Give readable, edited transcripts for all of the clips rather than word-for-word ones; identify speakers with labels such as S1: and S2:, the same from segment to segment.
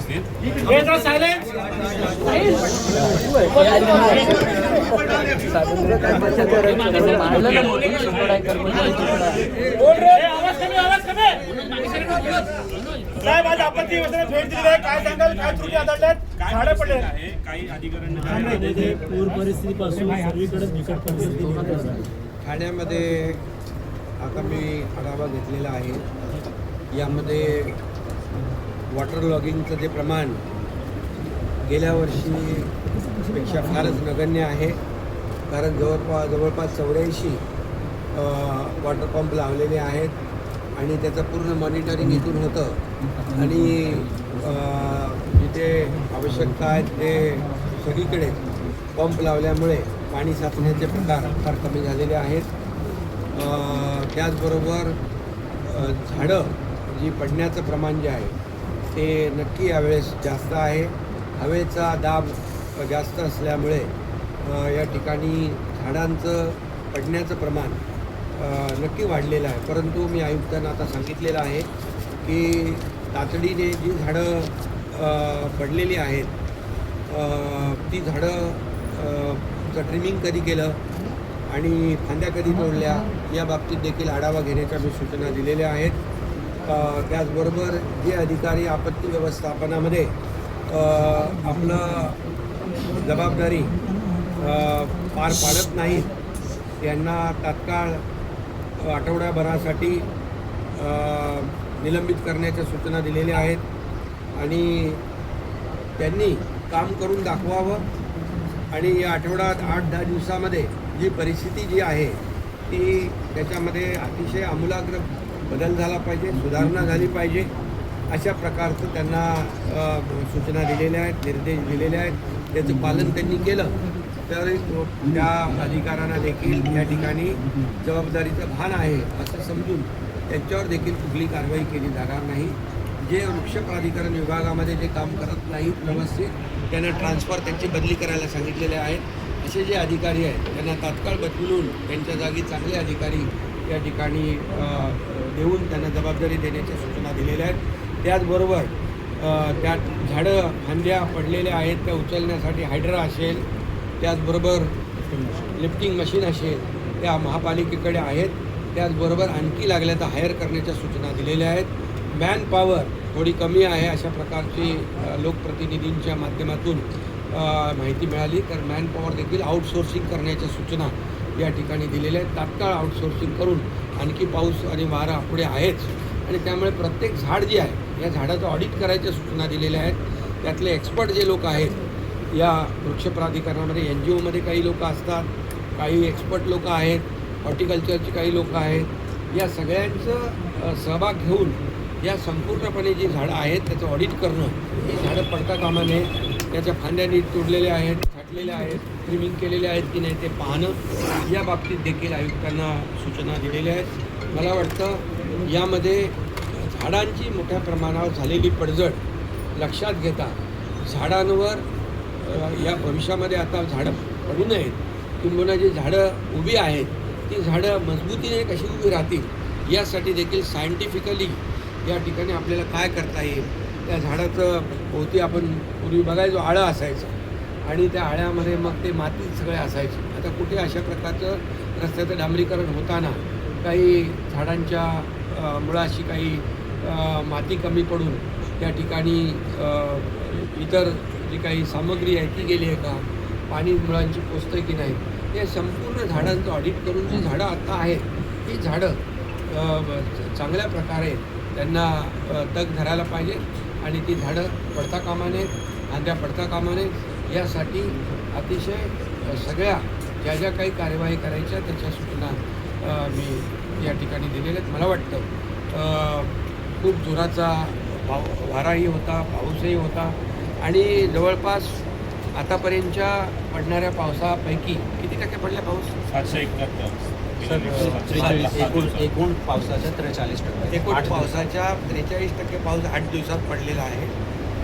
S1: व्यवस्थित.
S2: साहेब आज आपत्ती व्यवस्थेला भेट दिली आहे, काय सांगाल, काय त्रुटी आढळल्यात? झाडं पडले
S1: आहे काही अधिकाऱ्यांना
S3: ठाण्यामध्ये पूर परिस्थितीपासून सर्वीकडेच बिकट परिस्थिती निर्माण झाली आहे.
S4: ठाण्यामध्ये आता मी आढावा घेतलेला आहे. यामध्ये वॉटर लॉगिंगचं जे प्रमाण गेल्या वर्षीपेक्षा फारच नगण्य आहे. कारण जवळपास 84 वॉटर पंप लावलेले आहेत आणि त्याचं पूर्ण मॉनिटरिंग इथून होतं आणि जिथे आवश्यकता आहे ते सगळीकडे पंप लावल्यामुळे पाणी साचण्याचे प्रकार फार कमी झालेले आहेत. त्याचबरोबर झाडं जी पडण्याचं प्रमाण जे आहे ते नक्की यावेळेस जास्त आहे. हवेचा दाब जास्त असल्यामुळे या ठिकाणी झाडांचं पडण्याचं प्रमाण नक्की वाढलेलं आहे. परंतु मी आयुक्तांना आता सांगितलेलं आहे की तातडीने जी झाडं पडलेली आहेत ती झाडं ट्रिमिंग कधी केलं आणि फांद्या कधी तोडल्या या बाबतीत देखील आढावा घेण्याच्या मी सूचना दिलेल्या आहेत. त्याचबरोबर जे अधिकारी आपत्ती व्यवस्थापनामध्ये आपलं जबाबदारी पार पाडत नाहीत यांना तात्काळ आठवड्याभरासाठी निलंबित करण्याच्या सूचना दिलेल्या आहेत आणि त्यांनी काम करून दाखवावं आणि या आठवड्यात 8-10 दिवसामध्ये जी परिस्थिती जी आहे ती त्याच्यामध्ये अतिशय आमूलाग्र बदल झाला पाहिजे, सुधारणा झाली पाहिजे अशा प्रकारचं त्यांना सूचना दिलेल्या आहेत, निर्देश दिलेले आहेत. त्याचं पालन त्यांनी केलं तर त्या अधिकाऱ्यांना देखील या ठिकाणी जबाबदारीचं भान आहे असं समजून त्यांच्यावर देखील कुठली कारवाई केली जाणार नाही. जे वृक्ष प्राधिकरण विभागामध्ये जे काम करत नाहीत व्यवस्थित त्यांना ट्रान्सफर त्यांची बदली करायला सांगितलेले आहेत. असे जे अधिकारी आहेत त्यांना तात्काळ बदलून त्यांच्या जागी चांगले अधिकारी या ठिकाणी देऊन त्यांना जबाबदारी देण्याच्या सूचना दिलेल्या आहेत. त्याचबरोबर त्या झाडं फांद्या पडलेल्या आहेत त्या उचलण्यासाठी हायड्रा असेल, त्याचबरोबर लिफ्टिंग मशीन असेल त्या महापालिकेकडे आहेत. त्याचबरोबर आणखी लागल्या तर हायर करण्याच्या सूचना दिलेल्या आहेत. मॅन पॉवर थोडी कमी आहे अशा प्रकारची लोकप्रतिनिधींच्या माध्यमातून माहिती मिळाली तर मॅन पॉवर देखील आउटसोर्सिंग करण्याच्या सूचना या ठिकाणी दिलेल्या आहेत. तात्काळ आउटसोर्सिंग करून आणखी पाऊस आणि वारा पुढे आहेच आणि त्यामुळे प्रत्येक झाड जे आहे या झाडाचं ऑडिट करायच्या सूचना दिलेल्या आहेत. त्यातले एक्सपर्ट जे लोक आहेत या वृक्ष प्राधिकरणामध्ये NGOमध्ये काही लोक असतात, काही एक्सपर्ट लोक आहेत, हॉर्टिकल्चरची काही लोक आहेत. या सगळ्यांचं सहभाग घेऊन या संपूर्णपणे जी झाडं आहेत त्याचं ऑडिट करणं, ही झाडं पडता कामा नये, त्याच्या फांद्या नीट तोडलेल्या आहेत, छाटलेल्या आहेत, ट्रिमिंग केलेल्या आहेत की नाही ते पाहणं या बाबतीत देखील आयुक्तांना सूचना दिलेल्या आहेत. मला वाटतं यामध्ये झाडांची मोठ्या प्रमाणावर झालेली पडझड लक्षात घेता झाडांवर या भविष्यामध्ये आता झाडं पडू नयेत किंबहुना जी झाडं उभी आहेत ती झाडं मजबूतीने कशी उभी राहतील यासाठी देखील सायंटिफिकली या ठिकाणी आपल्याला काय करता येईल. त्या झाडाचं भोवती आपण पूर्वी बघायचो आळं असायचं आणि त्या आळ्यामध्ये मग ते माती सगळे असायचे. आता कुठे अशा प्रकारचं रस्त्याचं डांबरीकरण होताना काही झाडांच्या मुळाशी काही माती कमी पडून त्या ठिकाणी इतर जी काही सामग्री आहे ती गेली आहे का, पाणी मुळांची पोचतं की नाही, हे संपूर्ण झाडांचं ऑडिट करून जी झाडं आता आहेत ती झाडं चांगल्या प्रकारे त्यांना तग धरायला पाहिजे आणि ती झाडं पडता कामा नयेत, फांद्या पडता कामा नयेत यासाठी अतिशय सगळ्या ज्या ज्या काही कार्यवाही करायच्या त्याच्या सूचना मी या ठिकाणी दिलेल्या आहेत. मला वाटतं खूप जोराचा वाराही होता, पाऊसही होता आणि जवळपास आतापर्यंतच्या पडणाऱ्या पावसापैकी किती टक्के पडला पाऊस?
S1: 741.
S5: एकूण पावसाच्या 43%.
S4: एकूण पावसाच्या 43% पाऊस 8 दिवसात पडलेला आहे.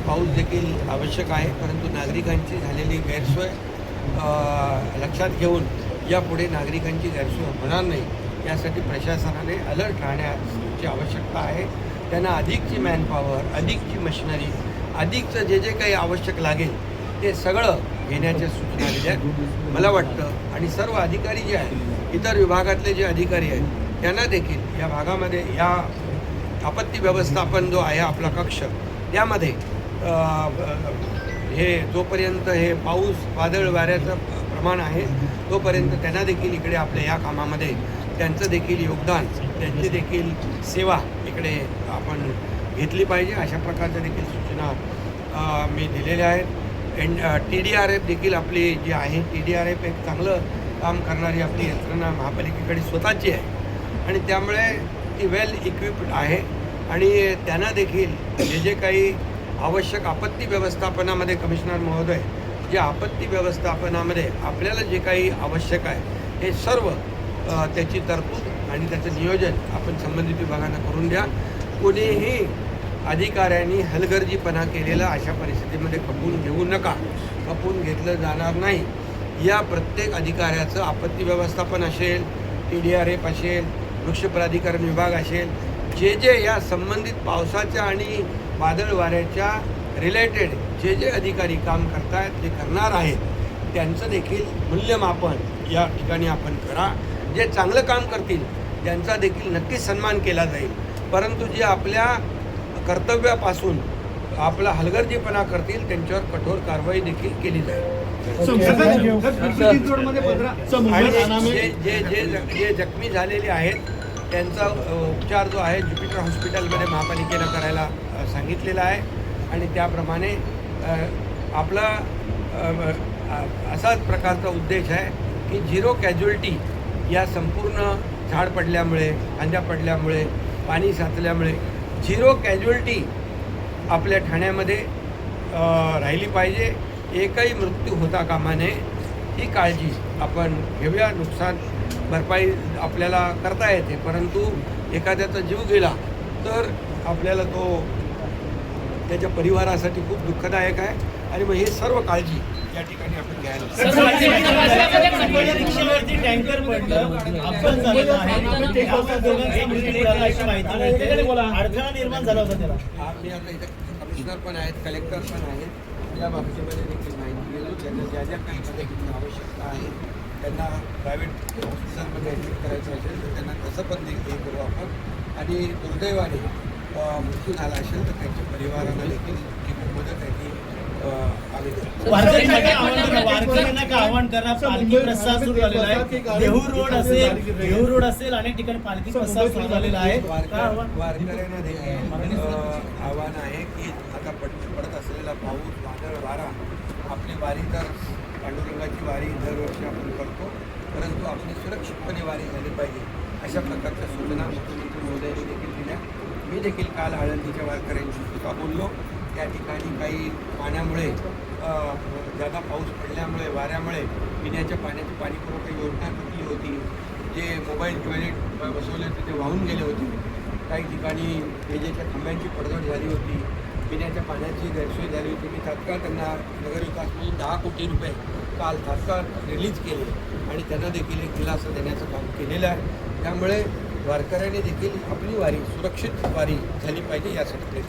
S4: पाऊस देखील आवश्यक आहे परंतु नागरिकांची झालेली गैरसोय लक्षात घेऊन यापुढे नागरिकांची गैरसोय होणार नाही यासाठी प्रशासनाने अलर्ट राहण्याची आवश्यकता आहे. त्यांना अधिकची मॅनपॉवर, अधिकची मशिनरी अधिकचं जे जे काही आवश्यक लागेल ते सगळं घेण्याच्या सूचना दिल्या आहेत. मला वाटतं आणि सर्व अधिकारी जे आहेत, इतर विभागातले जे अधिकारी आहेत, त्यांना देखील या भागामध्ये या आपत्ती व्यवस्थापन जो आहे आपला कक्ष, त्यामध्ये हे जोपर्यंत हे पाऊस वादळ वाऱ्याचं प्रमाण आहे तोपर्यंत त्यांना देखील इकडे आपल्या या कामामध्ये त्यांचं देखील योगदान, त्यांची देखील सेवा इकडे आपण घेतली पाहिजे. अशा प्रकारच्या देखील सूचना मी दिलेल्या आहेत. TDRF देखील आपली जी आहे, TDRF एक चांगलं काम करणारी आपली यंत्रणा महापालिकेकडे स्वतःची आहे आणि त्यामुळे ती वेल इक्विप्ड आहे आणि त्यांना देखील जे जे काही आवश्यक आपत्ती व्यवस्थापनामध्ये कमिशनर महोदय, जे आपत्ती व्यवस्थापनामध्ये आपल्याला जे काही आवश्यक आहे हे सर्व त्याची तरतूद आणि त्याचं नियोजन आपण संबंधित विभागांना करून द्या. कोणीही अधिकाऱ्यांनी हलगर्जीपणा केलेला अशा परिस्थितीमध्ये खपवून घेऊ नका. खपवून घेतलं जाणार नाही. या प्रत्येक अधिकाऱ्याचं आपत्ती व्यवस्थापन असेल, TDRF असेल, वृक्ष प्राधिकरण विभाग असेल, जे जे या संबंधित पावसाच्या आणि वादळ वाऱ्याच्या रिलेटेड जे जे अधिकारी काम करतायत, ते करणार आहेत, त्यांचं देखील मूल्यमापन या ठिकाणी आपण करा. जे चांगलं काम करतील त्यांचा देखील नक्कीच सन्मान केला जाईल, परंतु जे आपल्या कर्तव्यापासून आपला हलगर्जीपणा करतील त्यांच्यावर कठोर कारवाई देखील केली जाईल. आणि जे जखमी झालेले आहेत त्यांचा उपचार जो आहे ज्युपिटर हॉस्पिटलमध्ये महापालिकेनं करायला सांगितलेला आहे आणि त्याप्रमाणे आपला असाच प्रकारचा उद्देश आहे की झिरो कॅज्युअल्टी या संपूर्ण झाड पडल्यामुळे, फांद्या पडल्यामुळे, पाणी साचल्यामुळे झिरो कॅज्युअल्टी आपल्या ठाण्यामध्ये राहिली पाहिजे. एकही मृत्यू होता कामा नये, ही काळजी आपण घेऊया. नुकसान भरपाई आपल्याला करता येते, परंतु एखाद्याचा जीव गेला तर आपल्याला तो त्याच्या परिवारासाठी खूप दुःखदायक आहे आणि मग हे सर्व काळजी या ठिकाणी आपण घ्यायला
S3: टँकर पडलं, अपघात झालेला आहे, अडथळा निर्माण झाला होता त्याला.
S4: आम्ही आता इथे कमिशनर पण आहेत, कलेक्टर पण आहेत, या बाबतीमध्ये देखील माहिती गेलो. त्यांना ज्या ज्या काही मदतीची आवश्यकता आहे, त्यांना प्रायव्हेट हॉस्पिटलमध्ये ॲडमिट करायचं असेल तर त्यांना तसं पण हे करू आपण. आणि दुर्दैवाने मृत्यू झाला असेल तर त्यांच्या परिवाराला देखील ही मदत आहे ती
S3: वारकऱ्यांना काय आव्हान करा. पालखी प्रसाद सुरू झालेला आहे, देहू रोड असेल अनेक ठिकाणी पालखी प्रसाद सुरू झालेला आहे.
S4: वारकऱ्यांना देखील आव्हान आहे की आता पडत असलेला पाऊस, वादळ, वारा, आपली वारी तर पांडुरंगाची वारी दरवर्षी आपण करतो, परंतु आपली सुरक्षितपणे वारी झाली पाहिजे अशा प्रकारच्या सूचना मुख्यमंत्री महोदयांनी देखील दिल्या. मी देखील काल आळंदीच्या वारकऱ्यांशी सुद्धा बोललो. त्या ठिकाणी काही पाण्यामुळे जादा पाऊस पडल्यामुळे, वाऱ्यामुळे पिण्याच्या पाण्याची पाणीपुरवठा योजना तुटली होती. जे मोबाईल टॉयलेट बसवले होते ते वाहून गेले होते. काही ठिकाणी विजेच्या खांब्यांची पडझड झाली होती. पिण्याच्या पाण्याची गैरसोय झाली होती. मी तात्काळ त्यांना नगरविकास म्हणून 10 कोटी रुपये काल तात्काळ रिलीज केले आणि त्यांना देखील एक दिलासा देण्याचं काम केलेलं आहे. त्यामुळे वारकऱ्यांनी देखील आपली वारी, सुरक्षित वारी झाली पाहिजे यासाठी